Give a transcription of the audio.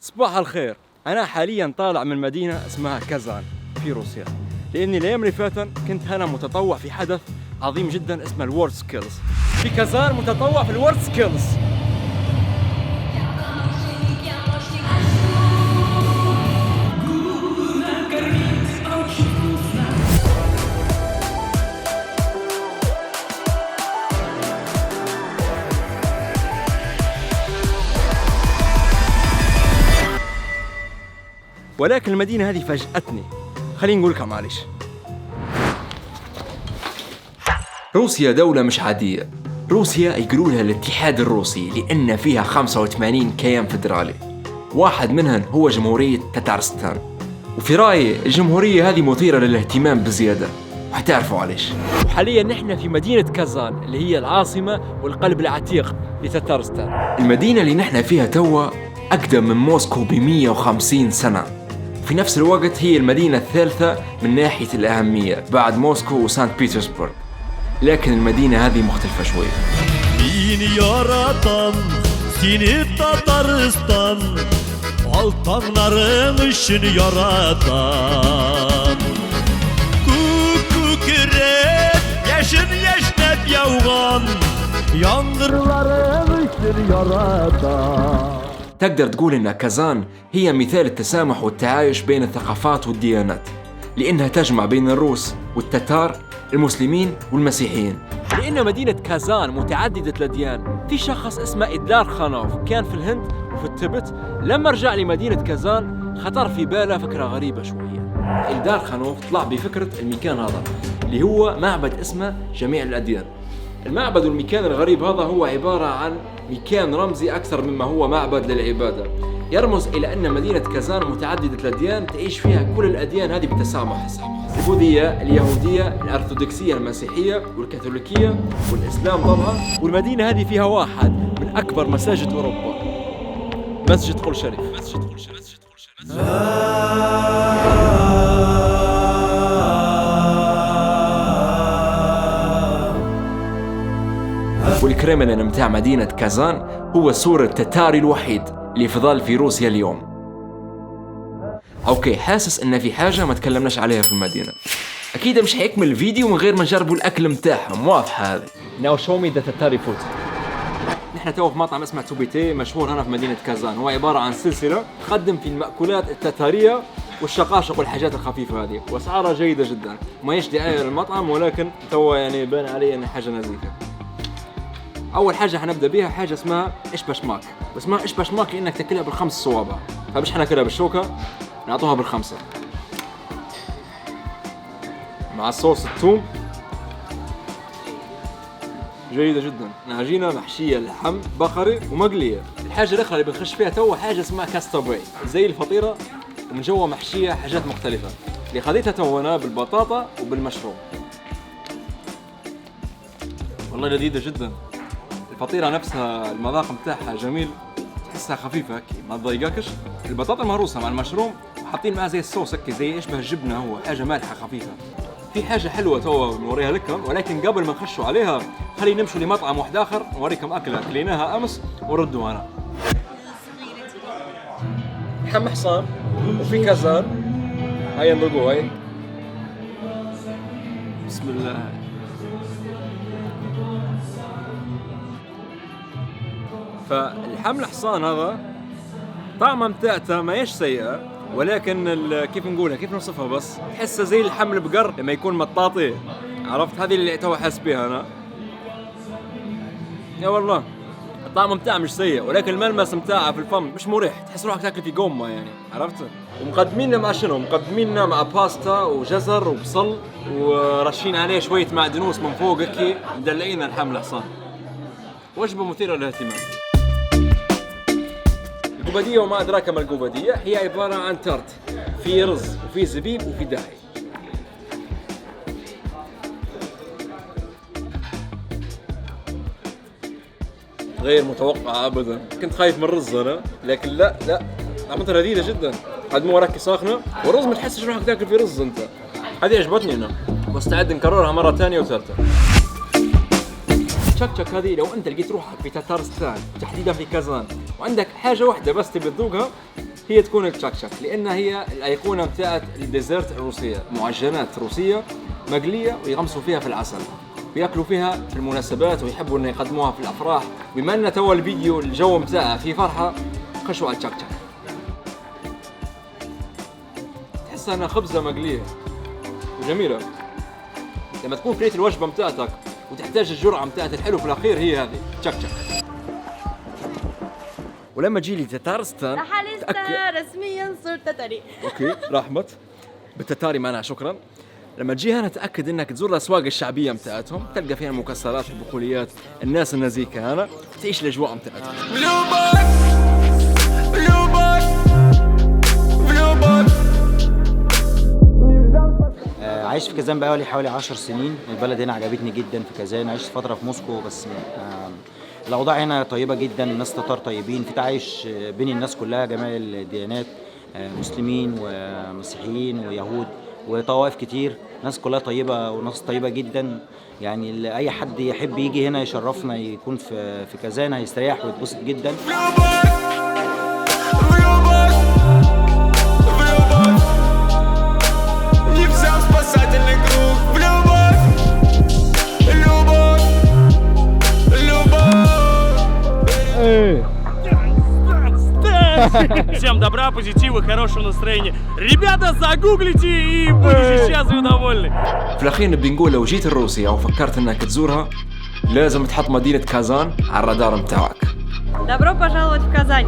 صباح الخير. أنا حالياً طالع من مدينة اسمها كازان في روسيا، لأني الأيام اللي فاتت كنت أنا متطوع في حدث عظيم جداً اسمه الورد سكيلز في كازان، متطوع في الورد سكيلز. ولكن المدينة هذه فاجأتني. خليني نقول لكم معلش. روسيا دولة مش عادية. روسيا يقولوا لها الاتحاد الروسي لأن فيها 85 كيان فدرالي، واحد منهم هو جمهورية تتارستان. وفي رأيي الجمهورية هذه مثيرة للاهتمام بزيادة، وحتعرفوا عليش. وحاليا نحن في مدينة كازان اللي هي العاصمة والقلب العتيق لتتارستان. المدينة اللي نحن فيها توا أقدم من موسكو ب150 سنة، وفي نفس الوقت هي المدينة الثالثة من ناحية الأهمية بعد موسكو وسانت بيترسبورغ. لكن المدينة هذه مختلفة شوي. Beni yaratan seni Tataristan, altanların için yaratan. Kukret yaşın yaşnep yavgan, yangırların için yaratan. تقدر تقول إن كازان هي مثال التسامح والتعايش بين الثقافات والديانات، لأنها تجمع بين الروس والتتار، المسلمين والمسيحيين. لأن مدينة كازان متعددة الأديان. في شخص اسمه إدلار خانوف كان في الهند وفي التبت، لما رجع لمدينة كازان خطر في باله فكرة غريبة شوية. إدلار خانوف طلع بفكرة المكان هذا اللي هو معبد اسمه جميع الأديان. المعبد والمكان الغريب هذا هو عبارة عن مكان رمزي أكثر مما هو معبد للعبادة، يرمز إلى أن مدينة كازان متعددة الأديان، تعيش فيها كل الأديان هذه بتسامح. البوذية، اليهودية، الأرثوذكسية، المسيحية والكاثوليكية والإسلام طبعا. والمدينة هذه فيها واحد من أكبر مساجد أوروبا، مسجد قل شريف. والكريملين متاع مدينة كازان هو السور التتاري الوحيد اللي فضل في روسيا اليوم. اوكي، حاسس ان في حاجة ما تكلمناش عليها في المدينة. اكيد مش حيكمل الفيديو من غير ما نجربوا الاكل متاعهم، واضحة هذه. Now show me the Tatari food. نحن تو في مطعم اسمه توبيتي مشهور هنا في مدينة كازان. هو عبارة عن سلسلة تقدم في المأكولات التتارية والشقاشق والحاجات الخفيفة هذه، وأسعارها جيدة جدا. ما يش دعاية للمطعم، ولكن تو يعني بان علي ان حاجة نزيهة. أول حاجة حنبدأ بيها حاجة اسمها إيش بشماك. اسمها إيش بشماك لأنك تاكلها بالخمس صوابع، فمش حناكلها بالشوكة، نعطوها بالخمسة مع صوص الثوم. جيدة جدا. عجينة محشية لحم بقري ومقلية. الحاجة الأخرى اللي بنخش فيها تو حاجة اسمها كاستابوي، زي الفطيرة ومن جوا محشية حاجات مختلفة. اللي خذيتها تو أنا بالبطاطا وبالمشروم. والله لذيذة جدا. الفطيرة نفسها المذاق متاعها جميل، تحسها خفيفة هكي ما تضايقكش. البطاطا مهروسة مع المشروم وحاطين معها زي الصوص هكي، زي يشبه الجبنة، هو حاجة مالحة خفيفة. في حاجة حلوة توا بنوريها لكم، ولكن قبل ما نخشوا عليها خلينا نمشوا لمطعم واحد آخر نوريكم أكلة كليناها أمس وردوا أنا. لحم حصان وفي كازان، هاي نذوقوا هاي. بسم الله. فاللحم الحصان هذا طعمه متاعته ما يش سيئة، ولكن كيف نقولها، كيف نوصفها، بس تحسه زي اللحم البقر لما يكون مطاطي، عرفت؟ هذه اللي تو حاس بيها انا. يا والله الطعم متاعه مش سيء، ولكن الملمس متاعه في الفم مش مريح، تحس روحك تاكل في قومه يعني، عرفت؟ ومقدميننا مع شنو؟ مقدميننا مع باستا وجزر وبصل ورشين عليه شوية معدنوس من فوق هيك، مدلعينا اللحم الحصان. وجبة مثيرة للاهتمام. القبدية وما أدراك ما القبدية، هي عبارة عن تارت، في رز وفي زبيب وفي داحي. غير متوقعة أبدا. كنت خايف من الرز أنا، لكن لا طعمتها لذيذة جدا. قد ما وراكي ساخنة، والرز ما تحسش روحك تاكل في رز أنت. هذه عجبتني أنا، واستعد نكررها مرة ثانية وثالثة. تشك هذه لو انت لقيت روحك في تتارستان تحديدا في كازان وعندك حاجه واحده بس تبي تذوقها، هي تكون التشكشك، لأنها هي الأيقونة بتاعت الديزرت الروسية، معجنات روسية مقلية ويغمسوا فيها في العسل، وياكلوا فيها في المناسبات ويحبوا انه يقدموها في الافراح. بما ان توا الفيديو الجو بتاعها في فرحه، خشوا على التشكشك. تحسها انها خبزه مقليه وجميله. لما تكون كليت الوجبه بتاعتك وتحتاج الجرعه بتاعت الحلو في الاخير، هي هذه تشكشك. ولما تجي لي تتارستان رسميا صرت تتري. اوكي رحمت بالتتاري معناها شكرا. لما تجي هنا تأكد انك تزور الاسواق الشعبيه متاعتهم، تلقى فيها المكسرات، البقوليات، الناس النزيكه هنا، تعيش الاجواء متاعتهم. عايش في كازان بقالي حوالي 10 سنين. البلد هنا عجبتني جدا في كازان. عشت فتره في موسكو بس الاوضاع هنا طيبه جدا، الناس تتار طيبين، في تعايش بين الناس كلها جميع الديانات، مسلمين ومسيحيين ويهود وطوائف كتير، ناس كلها طيبه وناس طيبه جدا. يعني اي حد يحب يجي هنا يشرفنا يكون في كازان هيستريح ويتبسط جدا. Всем добра, позитива, хорошего настроения. Ребята, загуглите и будете счастливы и довольны. في الأخير نبي نقول لو جيت الروسيا أو فكرت إنك تزورها، لازم تحط مدينة كازان على الرادار متاعك. Добро пожаловать в Казань.